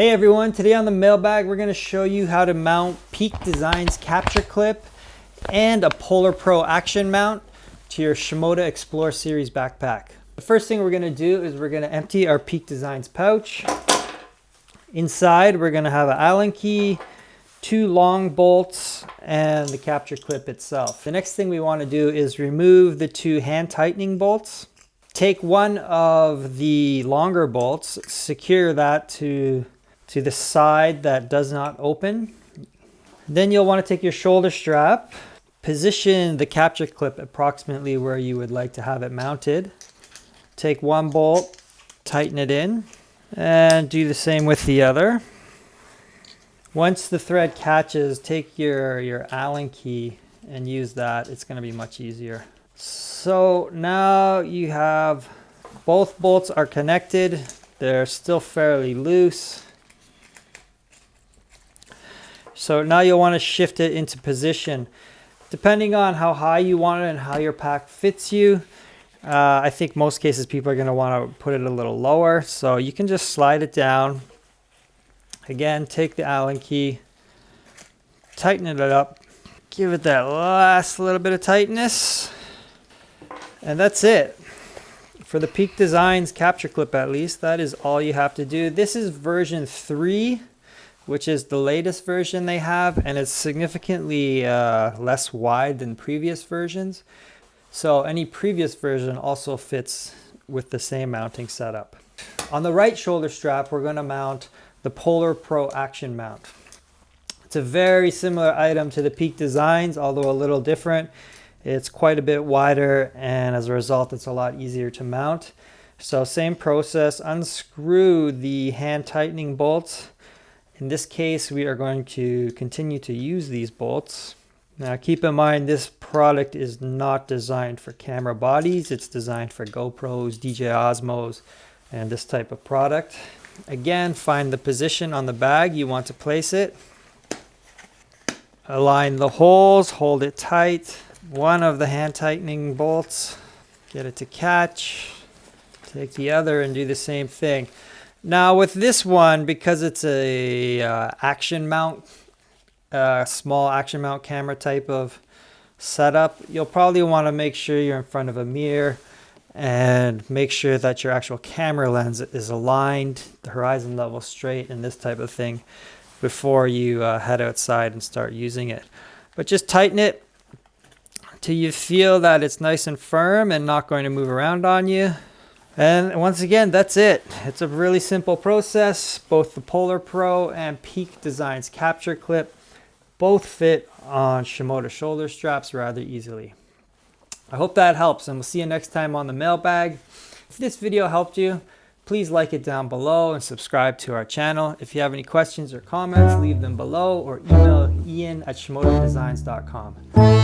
Hey everyone, today on the mailbag we're going to show you how to mount Peak Designs capture clip and a Polar Pro action mount to your Shimoda Explorer Series backpack. The first thing we're going to do is we're going to empty our Peak Designs pouch. Inside we're going to have an Allen key, 2 long bolts, and the capture clip itself. The next thing we want to do is remove the 2 hand tightening bolts. Take one of the longer bolts, secure that to the side that does not open. Then you'll want to take your shoulder strap, position the capture clip approximately where you would like to have it mounted. Take one bolt, tighten it in, and do the same with the other. Once the thread catches, take your Allen key and use that. It's going to be much easier. So now you have both bolts are connected. They're still fairly loose. So now you'll want to shift it into position. Depending on how high you want it and how your pack fits you, I think most cases people are going to want to put it a little lower. So you can just slide it down. Again, take the Allen key, tighten it up, give it that last little bit of tightness. And that's it. For the Peak Designs capture clip, at least, that is all you have to do. This is version 3, which is the latest version they have, and it's significantly less wide than previous versions. So any previous version also fits with the same mounting setup. On the right shoulder strap, we're going to mount the Polar Pro action mount. It's a very similar item to the Peak Designs, although a little different. It's quite a bit wider, and as a result it's a lot easier to mount. So same process, unscrew the hand tightening bolts. In this case we are going to continue to use these bolts. Now keep in mind, this product is not designed for camera bodies. It's designed for GoPros, DJI Osmos, and this type of product. Again, find the position on the bag you want to place it. Align the holes, hold it tight. One of the hand tightening bolts, get it to catch. Take the other and do the same thing. Now with this one, because it's a action mount, small action mount camera type of setup, you'll probably want to make sure you're in front of a mirror and make sure that your actual camera lens is aligned, the horizon level straight, and this type of thing before you head outside and start using it. But just tighten it till you feel that it's nice and firm and not going to move around on you. And once again, that's it. It's a really simple process. Both the Polar Pro and Peak Designs capture clip both fit on Shimoda shoulder straps rather easily. I hope that helps, and we'll see you next time on the mailbag. If this video helped you, please like it down below and subscribe to our channel. If you have any questions or comments, leave them below or email ian@shimodadesigns.com.